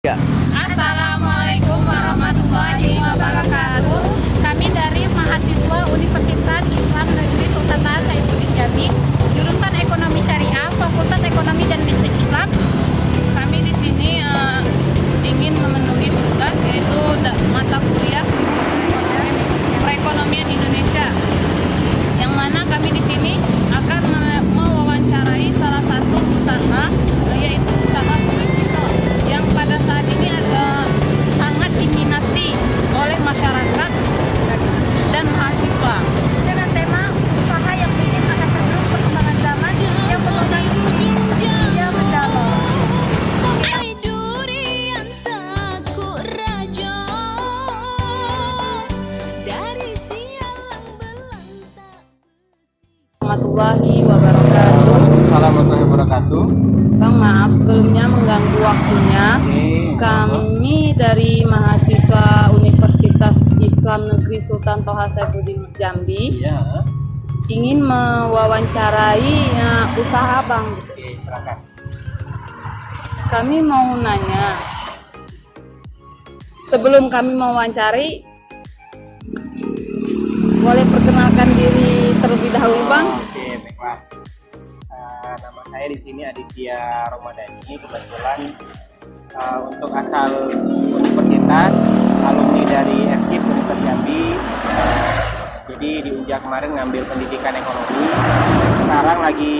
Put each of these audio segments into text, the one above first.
Ya. Assalamualaikum warahmatullahi wabarakatuh. Kami dari mahasiswa Universitas Islam Negeri Sultan Saifuddin Jambi, jurusan Ekonomi Syariah, Fakultas Ekonomi dan Bisnis Islam. Kami di sini ingin memenuhi tugas yaitu mata kuliah perekonomian Indonesia, yang mana kami di sini akan mewawancarai salah satu usaha, yaitu usaha kulit pisau yang pada saat ini sangat diminati oleh masyarakat dan mahasiswa. Dengan tema usaha yang minim akan terus perkembangan zaman yang berpotensi yang mendalam. Warahmatullahi wabarakatuh. Waalaikumsalam warahmatullahi wabarakatuh. Bang, maaf sebelumnya mengganggu waktunya. Kami dari mahasiswa Universitas Islam Negeri Sultan Toha Saifuddin Jambi Iya. ingin mewawancarai usaha Bang. Oke, silakan. Kami mau nanya, sebelum kami mewawancari, boleh perkenalkan diri terlebih dahulu Bang? Oke, baiklah. Nama saya di sini Aditya Romadani. Kebetulan untuk asal universitas, alumni dari FKIP Universitas Jambi. Jadi di Unja kemarin ngambil pendidikan ekonomi. Sekarang lagi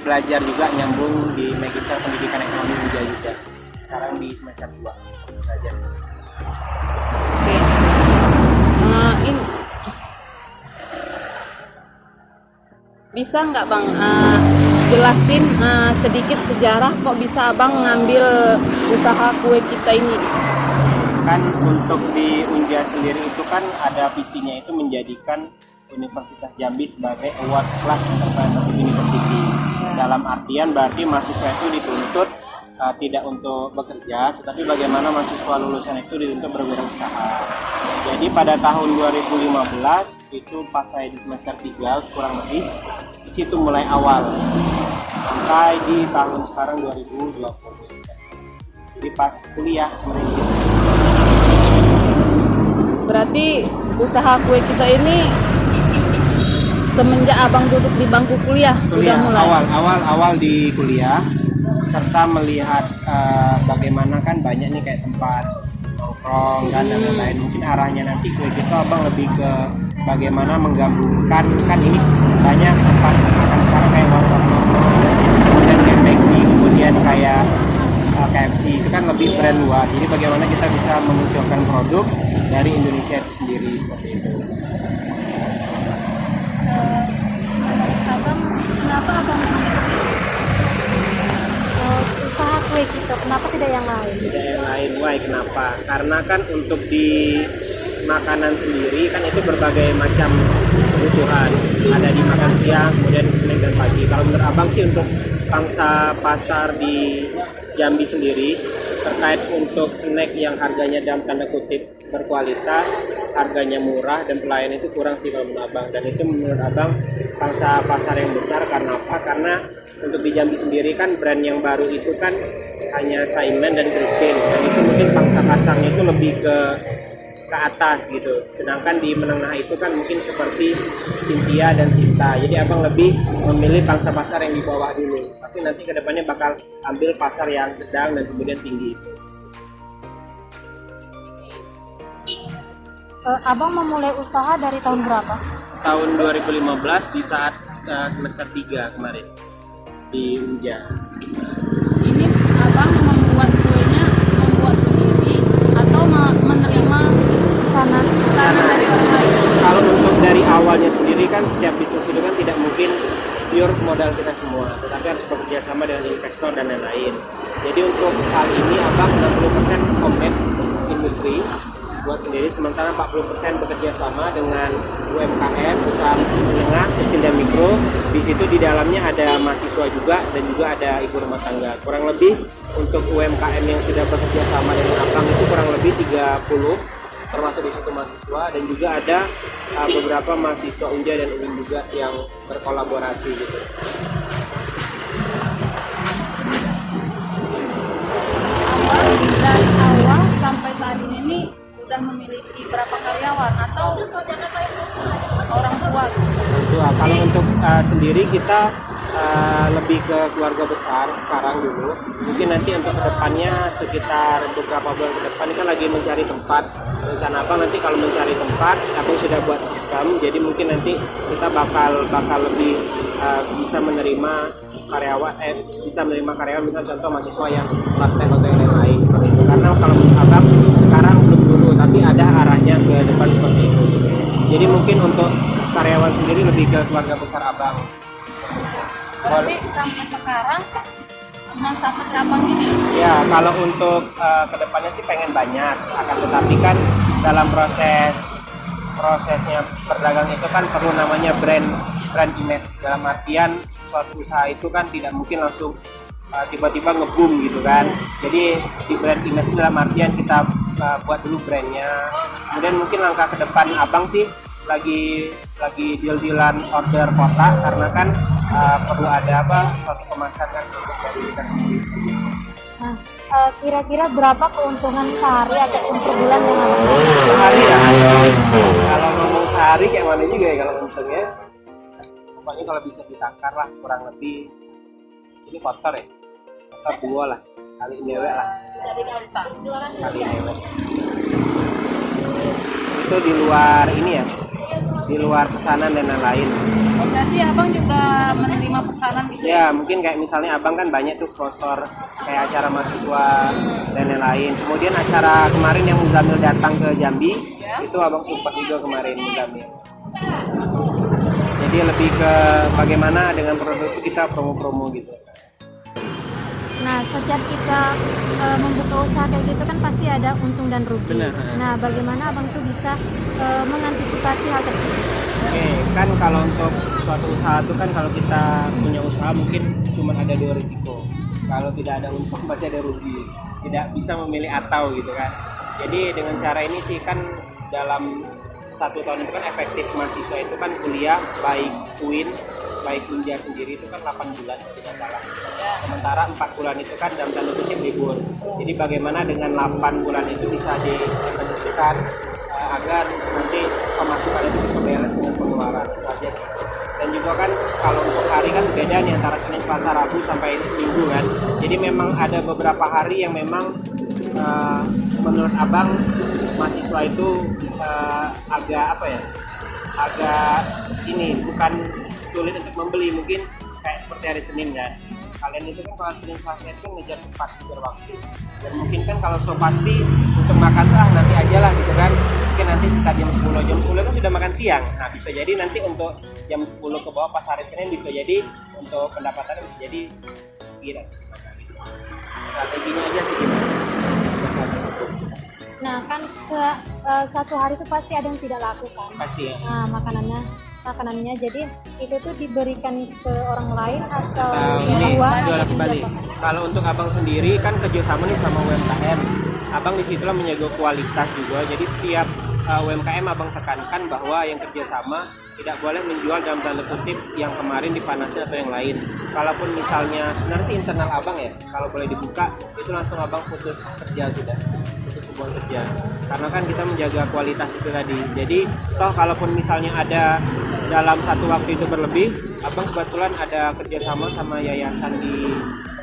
belajar juga nyambung di Magister Pendidikan Ekonomi Unja juga. Sekarang di semester 2 belajar. Oke. Ini bisa nggak Bang jelasin sedikit sejarah kok bisa Abang ngambil usaha kue kita ini? Kan untuk di Unja sendiri itu kan ada visinya itu menjadikan Universitas Jambi sebagai award class Enterprise University. Dalam artian berarti mahasiswa itu dituntut tidak untuk bekerja, tetapi bagaimana mahasiswa lulusan itu dituntut berwirausaha. Jadi pada tahun 2015 itu pas saya di semester 3 kurang lebih, di situ mulai awal sampai di tahun sekarang 2020. Jadi pas kuliah merintis. Berarti usaha kue kita ini semenjak Abang duduk di bangku kuliah udah mulai? Awal di kuliah, serta melihat bagaimana kan banyak nih kayak tempat nongkrong dan lain-lain. Mungkin arahnya nanti kue kita Abang lebih ke bagaimana menggabungkan, kan ini banyak tempat makan sekarang kayak warung nongkrong, kemudian kayak McD, kemudian kayak KFC, itu kan lebih brand luar. Jadi bagaimana kita bisa memunculkan produk dari Indonesia itu sendiri seperti itu. Kenapa abang usaha kue kita? Kenapa tidak yang lain? Tidak yang lain, why? Kenapa? Karena kan untuk di makanan sendiri kan itu berbagai macam kebutuhan. Ada di makan siang, kemudian snack dan pagi. Kalau menurut Abang sih untuk pangsa pasar di Jambi sendiri terkait untuk snack yang harganya dalam tanda kutip berkualitas, harganya murah dan pelayanan itu kurang sih kalau menurut Abang. Dan itu menurut Abang pangsa pasar yang besar karena apa? Karena untuk di Jambi sendiri kan brand yang baru itu kan hanya Saiman dan Christine, dan itu mungkin pangsa pasarnya itu lebih ke atas gitu. Sedangkan di menengah itu kan mungkin seperti Cynthia dan Sinta. Jadi Abang lebih memilih pangsa pasar yang di bawah dulu. Tapi nanti kedepannya bakal ambil pasar yang sedang dan kemudian tinggi. Abang memulai usaha dari tahun berapa? Tahun 2015 di saat semester 3 kemarin di Unja. Ini Abang membuat kuenya sendiri atau menerima pesanan dari orang lain? Kalau untuk dari awalnya sendiri kan setiap bisnis itu kan tidak mungkin pure modal kita semua, tetapi harus bekerja sama dengan investor dan lain-lain. Jadi untuk hal ini Abang 60% komit industri buat sendiri, sementara 40% bekerja sama dengan UMKM, usaha menengah, kecil dan mikro. Di situ di dalamnya ada mahasiswa juga dan juga ada ibu rumah tangga. Kurang lebih untuk UMKM yang sudah bekerja sama dengan Abang itu kurang lebih 30, termasuk di situ mahasiswa, dan juga ada beberapa mahasiswa Unja dan UIN juga yang berkolaborasi gitu. Dari sendiri kita lebih ke keluarga besar sekarang dulu. Mungkin nanti untuk kedepannya sekitar beberapa bulan ke depan kita lagi mencari tempat. Rencana Abang nanti kalau mencari tempat, Abang sudah buat sistem. Jadi mungkin nanti kita bakal lebih bisa menerima karyawan misal contoh mahasiswa yang praktek atau yang lain seperti itu. Karena kalau menurut Abang sekarang belum dulu, tapi ada arahnya ke depan seperti itu. Jadi mungkin untuk karyawan sendiri lebih ke keluarga besar Abang. Berarti sampai sekarang cuma satu cabang ini. Ya, kalau untuk kedepannya sih pengen banyak, akan tetapi kan dalam prosesnya berdagang itu kan perlu namanya brand image. Dalam artian suatu usaha itu kan tidak mungkin langsung tiba-tiba nge-boom gitu kan. Jadi di brand image dalam artian kita buat dulu brandnya. Kemudian mungkin langkah ke depan Abang sih lagi deal-dealan order kotak, karena kan perlu ada suatu kemasan kan untuk dari kita sendiri. Nah, kira-kira berapa keuntungan sehari ataupun per bulan yang Abang dapat? Sehari ya? Kalau ngomong sehari kayak mana juga ya kalau untungnya? Pokoknya kalau bisa ditakar lah kurang lebih, ini kotor ya? Kotor 2 lah, kali dewek lah. Jadi gampang. Kali dewek. Itu di luar ini ya? Di luar pesanan dan lain-lain. Oh, berarti Abang juga menerima pesanan gitu ya? Ya, mungkin kayak misalnya Abang kan banyak tuh sponsor kayak acara mahasiswa dan lain-lain. Kemudian acara kemarin yang Muzamil datang ke Jambi, itu Abang support juga kemarin Muzamil. Jadi lebih ke bagaimana dengan produk itu kita promo-promo gitu. Nah, setiap kita membuka usaha kayak gitu kan pasti ada untung dan rugi. Benar. Nah, bagaimana Abang tuh bisa mengantisipasi hal tersebut? Oke, kan kalau untuk suatu usaha itu kan kalau kita punya usaha mungkin cuma ada 2 risiko. Kalau tidak ada untung pasti ada rugi. Tidak bisa memilih atau gitu kan. Jadi dengan cara ini sih kan dalam 1 tahun itu kan efektif mahasiswa itu kan kuliah baik UIN baik Unja sendiri itu kan 8 bulan tidak salah. Sementara 4 bulan itu kan dalam tanda kutip libur. Jadi bagaimana dengan 8 bulan itu bisa dimanfaatkan agar nanti pemasukan itu bisa beres dengan pengeluaran itu aja sih. Dan juga kan kalau untuk hari kan beda nih antara Senin, Selasa, Rabu sampai Minggu kan. Jadi memang ada beberapa hari yang memang menurut Abang mahasiswa itu agak bukan sulit untuk membeli, mungkin kayak seperti hari Senin kan. Kalian itu kan kalau Senin Selasa itu kan ngejar cepat waktu. Dan mungkin kan kalau so pasti untuk makan nanti aja lah gitu kan. Mungkin nanti sekitar jam 10 kan sudah makan siang. Nah bisa jadi nanti untuk jam 10 ke bawah pas hari Senin bisa jadi untuk pendapatannya bisa jadi sekian. Strateginya aja sih gimana. Nah, kan satu hari itu pasti ada yang tidak laku kan? Pasti ya. Nah, makanannya jadi itu tuh diberikan ke orang lain atau Ini dijual jual kembali. Kalau untuk Abang sendiri kan kerjasama nih sama UMKM. Abang di situlah menjaga kualitas juga. Jadi setiap UMKM Abang tekankan bahwa yang kerjasama tidak boleh menjual dalam tanda kutip yang kemarin dipanasin atau yang lain. Kalaupun misalnya sebenarnya sih internal Abang ya, kalau boleh dibuka itu langsung Abang putus kerja sudah. Hubungan kerja, karena kan kita menjaga kualitas itu tadi. Jadi toh kalaupun misalnya ada dalam satu waktu itu berlebih, Abang kebetulan ada kerjasama sama yayasan di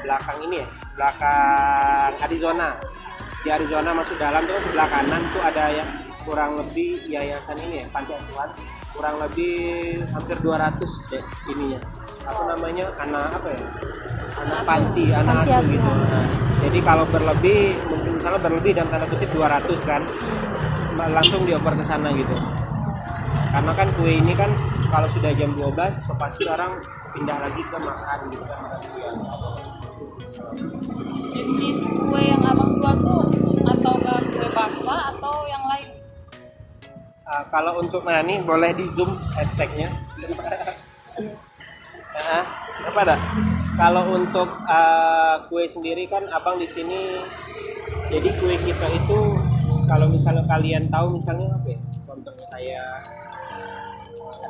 belakang ini ya, belakang Arizona. Di Arizona masuk dalam tuh sebelah kanan tuh ada yang kurang lebih yayasan ini ya, Panti Asuhan, kurang lebih hampir 200 deh ininya. Apa namanya, anak panti, anak asuh gitu. Nah, jadi kalau berlebih, mungkin misalnya berlebih dan tanda kutip 200 kan, langsung dioper ke sana gitu. Karena kan kue ini kan kalau sudah jam 12, so pasti orang pindah lagi ke makan gitu kan, makan kue. Jenis kue yang Abang jual tuh atau kue bakso atau yang lain? Kalau untuk ini boleh di zoom hashtagnya. Apa dah? Kalau untuk kue sendiri kan Abang di sini, jadi kue kita itu kalau misalnya kalian tahu misalnya apa ya? Contohnya kayak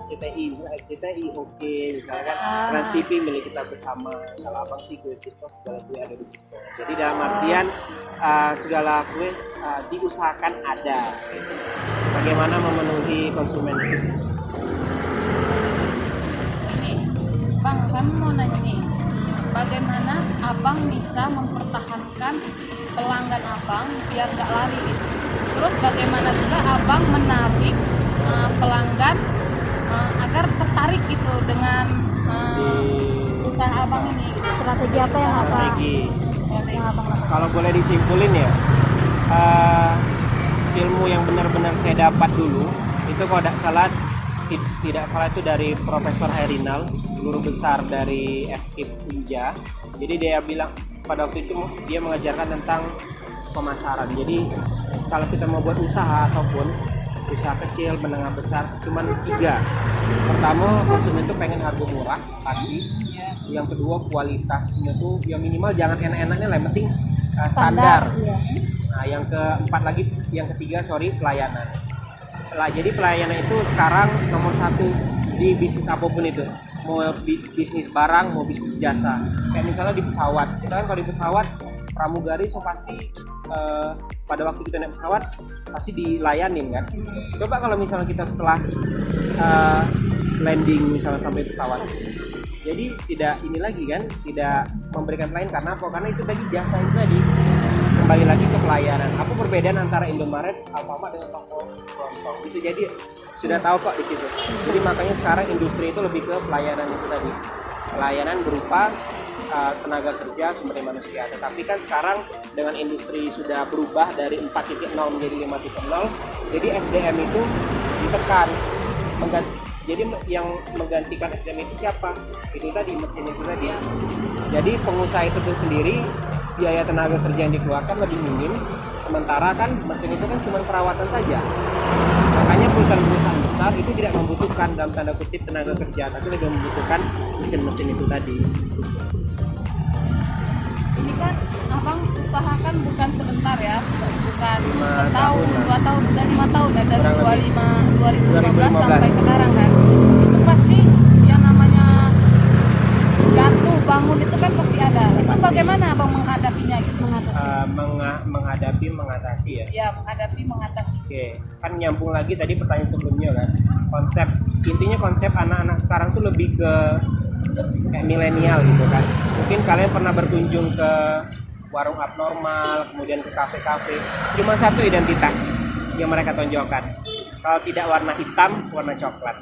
RCTI oke, misalnya kan Trans TV milik kita bersama. Kalau Abang sih kue kita segala kue ada di situ. Jadi dalam artian segala kue diusahakan ada. Bagaimana memenuhi konsumen itu? kami mau nanya nih, bagaimana abang bisa mempertahankan pelanggan abang biar nggak lari gitu? Terus bagaimana juga abang menarik pelanggan agar tertarik gitu dengan usaha abang ini gitu. Strategi apa yang abang Strategi. lakukan? Kalau boleh disimpulin ya, ilmu yang benar-benar saya dapat dulu itu kalau tidak salah itu dari Profesor Herinal, guru besar dari FKIP Unja. Jadi dia bilang pada waktu itu dia mengajarkan tentang pemasaran. Jadi kalau kita mau buat usaha ataupun usaha kecil, menengah, besar, cuman 3. Pertama, konsumen itu pengen harga murah pasti. Yang kedua, kualitasnya tuh yang minimal jangan enak-enaknya lah, yang penting standar. Iya. Nah, yang ketiga, pelayanan. Jadi pelayanan itu sekarang nomor 1 di bisnis apapun itu. Mau bisnis barang, mau bisnis jasa. Kayak misalnya di pesawat. Kita kan kalau di pesawat pramugari pasti pada waktu kita naik pesawat pasti dilayanin kan. Coba kalau misalnya kita setelah landing misalnya sampai pesawat. Jadi tidak ini lagi kan, tidak memberikan pelayanan karena apa? Karena itu tadi jasa itu tadi. Kembali lagi ke pelayanan. Apa perbedaan antara Indomaret, Alfamart dengan toko kelontong? Bisa jadi sudah tahu kok di situ. Jadi makanya sekarang industri itu lebih ke pelayanan itu tadi. Pelayanan berupa tenaga kerja, sumber daya manusia. Tetapi kan sekarang dengan industri sudah berubah dari 4.0 menjadi 5.0, jadi SDM itu ditekan. Jadi yang menggantikan SDM itu siapa? Itu tadi, mesin itu tadi. Jadi pengusaha itu pun sendiri biaya tenaga kerja yang dikeluarkan lebih minim, sementara kan mesin itu kan cuma perawatan saja. Makanya perusahaan-perusahaan besar itu tidak membutuhkan dalam tanda kutip tenaga kerja, tapi lebih membutuhkan mesin-mesin itu tadi. Ini kan abang usahakan bukan sebentar ya, bukan 5 tahun, tahun, 2 tahun, udah 5 tahun ya, dari Kurang 2015 sampai sekarang kan. Itu pasti yang namanya jatuh bangun itu kan pasti ada. Itu bagaimana abang menghadapinya gitu? Mengatasi ya. Ya, mengatasi. Oke, kan nyambung lagi tadi pertanyaan sebelumnya kan. Intinya konsep anak-anak sekarang tuh lebih ke kayak milenial gitu kan. Mungkin kalian pernah berkunjung ke warung abnormal, kemudian ke kafe-kafe. Cuma satu identitas yang mereka tonjolkan. Kalau tidak warna hitam, warna coklat.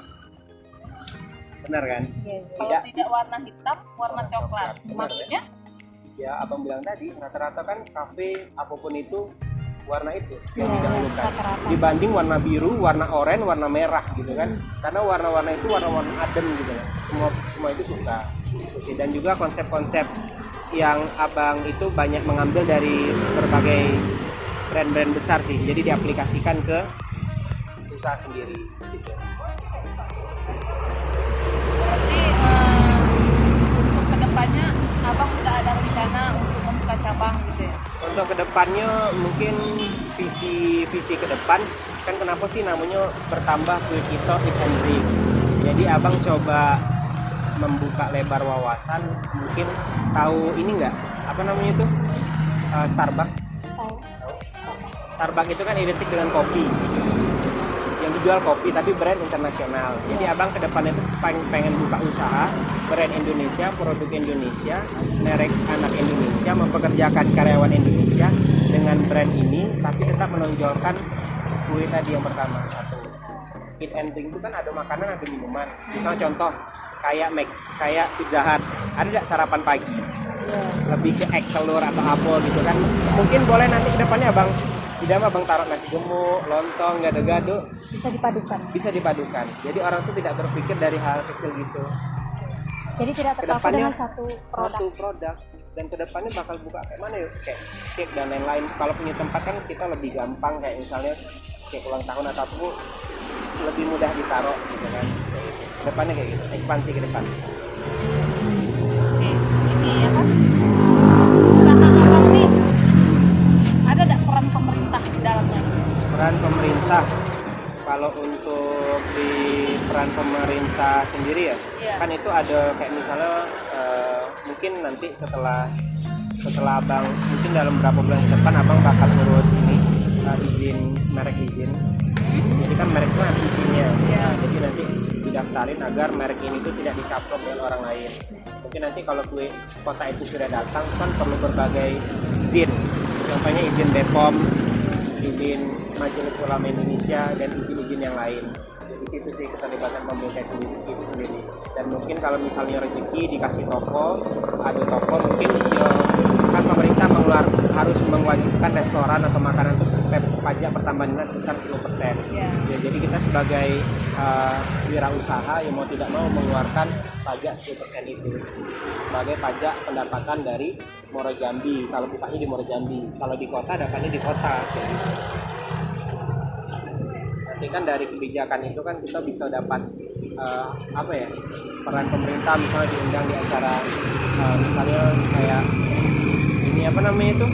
Benar kan? Kalau tidak warna hitam, warna coklat. Maksudnya? Ya, abang bilang tadi, rata-rata kan kafe apapun itu warna itu Iya, yang didahulukan rata-rata. dibanding warna biru, warna oranye, warna merah gitu kan. Karena warna-warna itu warna-warna adem gitu kan. Semua itu suka. Dan juga konsep-konsep yang abang itu banyak mengambil dari berbagai brand-brand besar sih. Jadi diaplikasikan ke usaha sendiri gitu. Berarti untuk kedepannya abang udah ada rencana untuk membuka cabang gitu ya? Untuk kedepannya mungkin visi ke depan kan kenapa sih namanya bertambah Quickito Eat and Drink. Jadi abang coba membuka lebar wawasan, mungkin tahu ini nggak apa namanya itu Starbucks. Starbucks itu kan identik dengan kopi yang dijual kopi tapi brand internasional. Jadi abang ke depannya itu pengen buka usaha brand Indonesia, produk Indonesia, merek anak Indonesia, mempekerjakan karyawan Indonesia dengan brand ini, tapi tetap menonjolkan kue tadi yang pertama satu. Eat and Drink itu kan ada makanan, ada minuman. Misalnya contoh kayak Pizza Hut, ada nggak sarapan pagi? Lebih ke egg telur atau apa gitu kan? Mungkin boleh nanti ke depannya abang tidak abang taruh nasi gemuk, lontong, gado-gado. Bisa dipadukan. Jadi orang tuh tidak berpikir dari hal kecil gitu. Jadi tidak terpaku dengan satu produk. Dan kedepannya bakal buka kayak mana yuk? Kayak cake dan lain-lain. Kalau punya tempat kan kita lebih gampang, kayak misalnya cake ulang tahun atau apa, lebih mudah ditaruh gitu kan. Kedepannya kayak gitu, ekspansi ke depan. Oke, ini ya kan usaha abang nih, ada nggak peran pemerintah di dalamnya? Peran pemerintah, kalau untuk di peran pemerintah sendiri ya, kan itu ada kayak misalnya mungkin nanti setelah abang mungkin dalam beberapa bulan ke depan abang bakal ngurus ini izin merek izin. Jadi kan merek itu ada izinnya. Ya. Jadi nanti didaftarin agar merek ini tuh tidak dicaplok dengan orang lain. Mungkin nanti kalau kota itu sudah datang kan perlu berbagai izin. Contohnya izin BPOM, izin Majelis Ulama Indonesia, dan izin-izin yang lain. Di situ sih keterlibatan pemerintah itu sendiri. Dan mungkin kalau misalnya rezeki dikasih toko, ada toko, mungkin ya, kan pemerintah harus mewajibkan restoran atau makanan itu pajak pertambahan dinas sebesar 10%. Ya. Ya, jadi kita sebagai wirausaha yang mau tidak mau mengeluarkan pajak 10% itu sebagai pajak pendapatan dari Muaro Jambi. Kalau upahnya di Muaro Jambi, kalau di kota dapatnya di kota. Nanti kan dari kebijakan itu kan kita bisa dapat peran pemerintah, misalnya diundang di acara misalnya kayak ini apa namanya itu,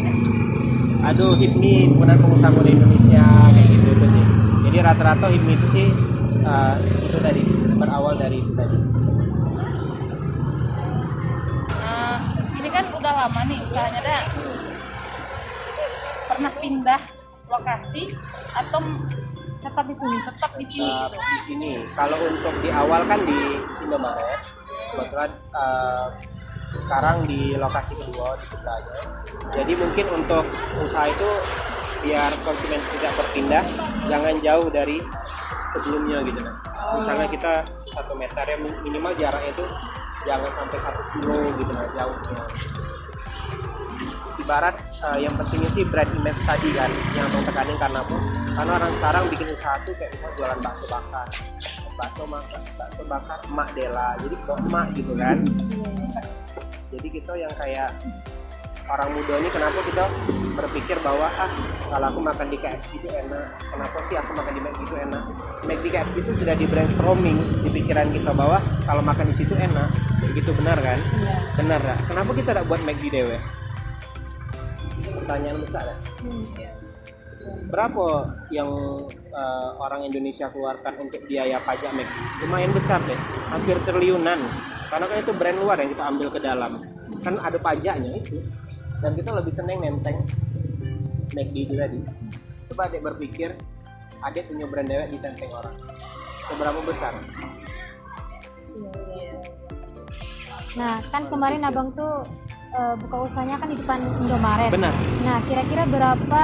HIPMI, Himpunan Pengusaha Muda Indonesia, kayak gitu itu sih. Jadi rata-rata HIPMI itu sih itu tadi berawal dari itu tadi. Ini kan udah lama nih usahanya, dah pernah pindah lokasi atau Tetap di sini. tetap di sini? Di sini kalau untuk di awal kan di Indomaret, kebetulan sekarang di lokasi kedua di sebelahnya. Jadi mungkin untuk usaha itu biar konsumen tidak berpindah, jangan jauh dari sebelumnya gitu nah. Misalnya kita 1 meter ya, minimal jaraknya itu jangan sampai 1 kilo gitu nah, jauhnya. Ibarat yang pentingnya sih brand image tadi kan yang mau tekanin, karena orang sekarang bikin usaha tuh kayak jualan bakso bakar emak Dela, jadi kok emak gitu kan. Jadi kita yang kayak orang muda ini, kenapa kita berpikir bahwa kalau aku makan di KFC itu enak, kenapa sih aku makan di McD itu enak. McD KFC itu sudah di brainstorming di pikiran kita bahwa kalau makan di situ enak, gitu benar kan? Iya. Benar lah. Kenapa kita tidak buat McD dewe? Pertanyaan besar ya. Berapa yang orang Indonesia keluarkan untuk biaya pajak McD? Lumayan besar deh, hampir triliunan. Karena kan itu brand luar yang kita ambil ke dalam, kan ada pajaknya itu. Dan kita lebih seneng nenteng McD itu tadi. Coba adek berpikir, adek punya brand dewek ditenteng orang, seberapa besar? Nah, kan kemarin abang tuh buka usahanya kan di depan Indomaret. Benar. Nah, kira-kira berapa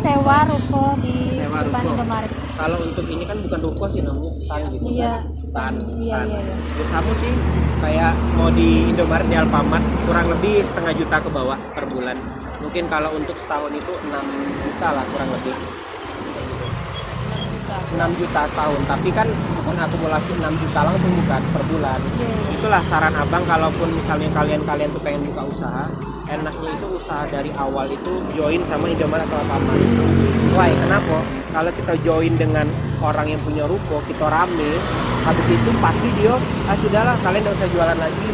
sewa ruko di depan ruko. Indomaret? Kalau untuk ini kan bukan ruko sih, namanya stand gitu. Iya. Stand. Iya. Terus kamu sih kayak mau di Indomaret di Alfamart kurang lebih setengah juta ke bawah per bulan. Mungkin kalau untuk setahun itu 6 juta lah kurang lebih. 6 juta setahun, tapi kan bukan akumulasi 6 juta langsung, bukan per bulan. Itulah saran abang, kalaupun misalnya kalian tuh pengen buka usaha, enaknya itu usaha dari awal itu join sama Indomaret atau Alfamart. Why? Kenapa? Kalau kita join dengan orang yang punya ruko, kita rame, habis itu pasti dia, sudahlah kalian gak usah jualan lagi,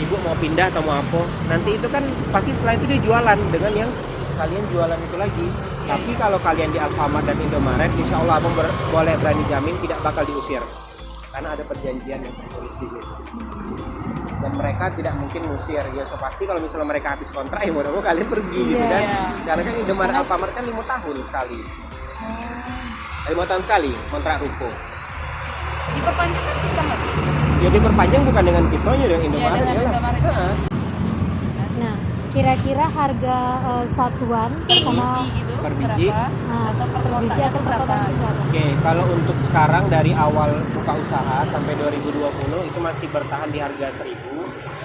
ibu mau pindah atau mau apa, nanti itu kan pasti setelah itu dia jualan dengan yang kalian jualan itu lagi. Tapi kalau kalian di Alfamart dan Indomaret, insya Allah abang boleh berani jamin tidak bakal diusir, karena ada perjanjian yang tertulis di situ. Dan mereka tidak mungkin ngusir, ya so pasti kalau misalnya mereka habis kontrak ya mau kalian pergi gitu kan. Karena kan Indomaret Alfamart kan 5 tahun sekali, 5 tahun sekali kontrak ruko. Diperpanjang kan bisa nggak? Ya diperpanjang bukan dengan kitonya dengan Indomaret, dengan ya lah. Indomaret. Nah, kira-kira harga satuan sama Biji gitu, per biji. atau per biji atau per kotak berapa? Oke, kalau untuk sekarang dari awal buka usaha sampai 2020 itu masih bertahan di harga 1.000.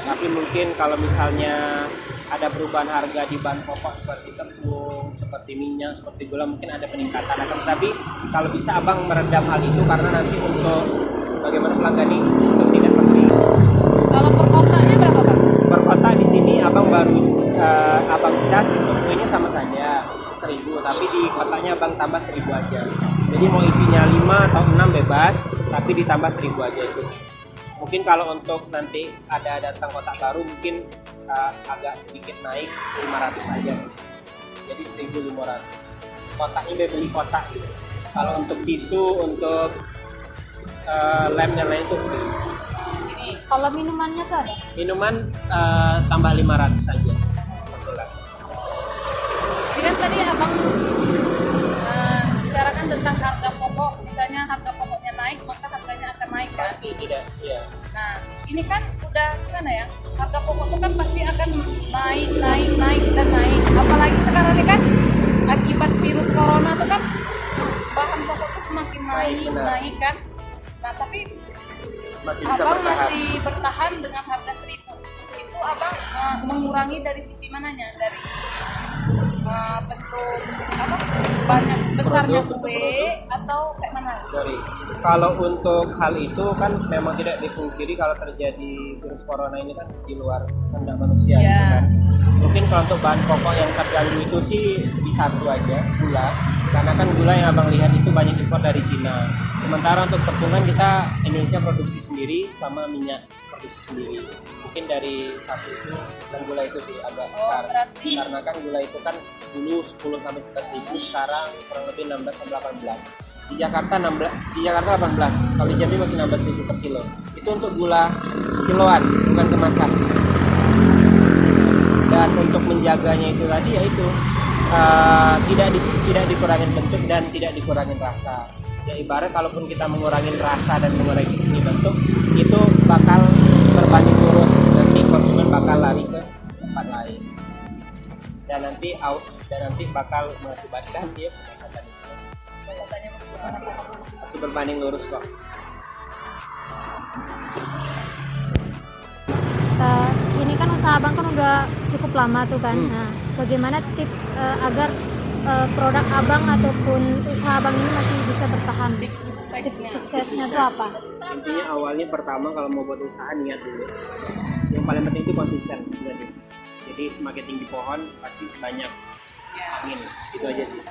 Tapi mungkin kalau misalnya ada perubahan harga di bahan pokok seperti tepung, seperti minyak, seperti gula, mungkin ada peningkatan. Tapi kalau bisa abang meredam hal itu, karena nanti untuk bagaimana pelanggan ini untuk tidak penting. Kalau per kotaknya berapa Bang? Per kotak di sini abang baru abang cas tentunya sama saja 1.000, tapi di kotaknya abang tambah 1.000 aja. Jadi mau isinya 5 atau 6 bebas, tapi ditambah 1.000 aja itu sih. Mungkin kalau untuk nanti ada datang kotak baru mungkin agak sedikit naik 500 aja sih. Jadi 1.500. Kotaknya beli kotak gitu. Kalau untuk tisu, untuk lem dan lain itu free. Kalau minumannya tuh ada? Minuman tambah 500 saja. 14. kan tadi abang bicarakan tentang harga pokok, misalnya harga pokoknya naik maka harganya akan naik kan? Pasti tidak, ya. Nah ini kan udah gimana ya, harga pokok itu kan pasti akan naik dan naik, apalagi sekarang ini kan akibat virus corona itu kan bahan pokok itu semakin naik kan. Nah tapi Masih bisa abang bertahan. masih bertahan dengan harga 1.000. Itu abang mengurangi dari sisi mananya? Dari bentuk apa? Banyak besarnya kue atau kayak mana? Dari kalau untuk hal itu kan memang tidak dipungkiri kalau terjadi virus corona ini kan di luar kehendak manusia Ya. gitu kan. Mungkin kalau untuk bahan pokok yang terganggu itu sih di satu aja, gula. Karena kan gula yang abang lihat itu banyak impor dari Cina. Sementara untuk tepung kita Indonesia produksi sendiri sama minyak produksi sendiri. Mungkin dari satu itu dan gula itu sih agak besar. berarti- Karena kan gula itu kan dulu 10 sampai 11 ribu, sekarang kurang lebih 16 sampai 18. Di Jakarta 18. Kalau di Jambi masih 16 ribu per kilo. Itu untuk gula kiloan, bukan kemasan. Dan untuk menjaganya itu tadi yaitu tidak dikurangin bentuk dan tidak dikurangin rasa. Ya ibarat kalaupun kita mengurangin rasa dan mengurangi bentuk, itu bakal berbanding lurus, nanti konsumen bakal lari ke tempat lain dan nanti bakal mengakibatkan dia peningkatan masih berbanding lurus kok. Ini kan usaha abang kan udah cukup lama tuh kan. Nah, bagaimana tips agar produk abang ataupun usaha abang ini masih bisa bertahan? Tips suksesnya tuh apa? Intinya awalnya pertama kalau mau buat usaha niat dulu. Yang paling penting itu konsisten. Jadi semakin tinggi pohon pasti banyak angin. Itu aja sih.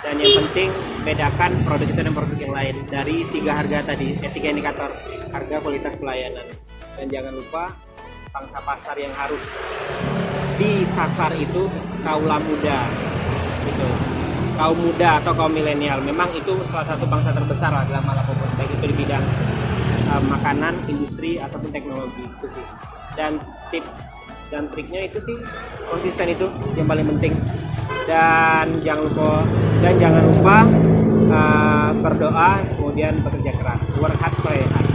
Dan yang penting bedakan produk kita dan produk yang lain dari 3 harga tadi, 3 indikator: harga, kualitas, pelayanan. Dan jangan lupa pangsa pasar yang harus disasar itu kaula muda, gitu. Kaum muda atau kaum milenial. Memang itu salah satu bangsa terbesar lah dalam hal apapun, baik itu di bidang makanan, industri ataupun teknologi itu sih. Dan tips dan triknya itu sih konsisten, itu yang paling penting. Dan jangan lupa berdoa, kemudian bekerja keras, work hard, play hard.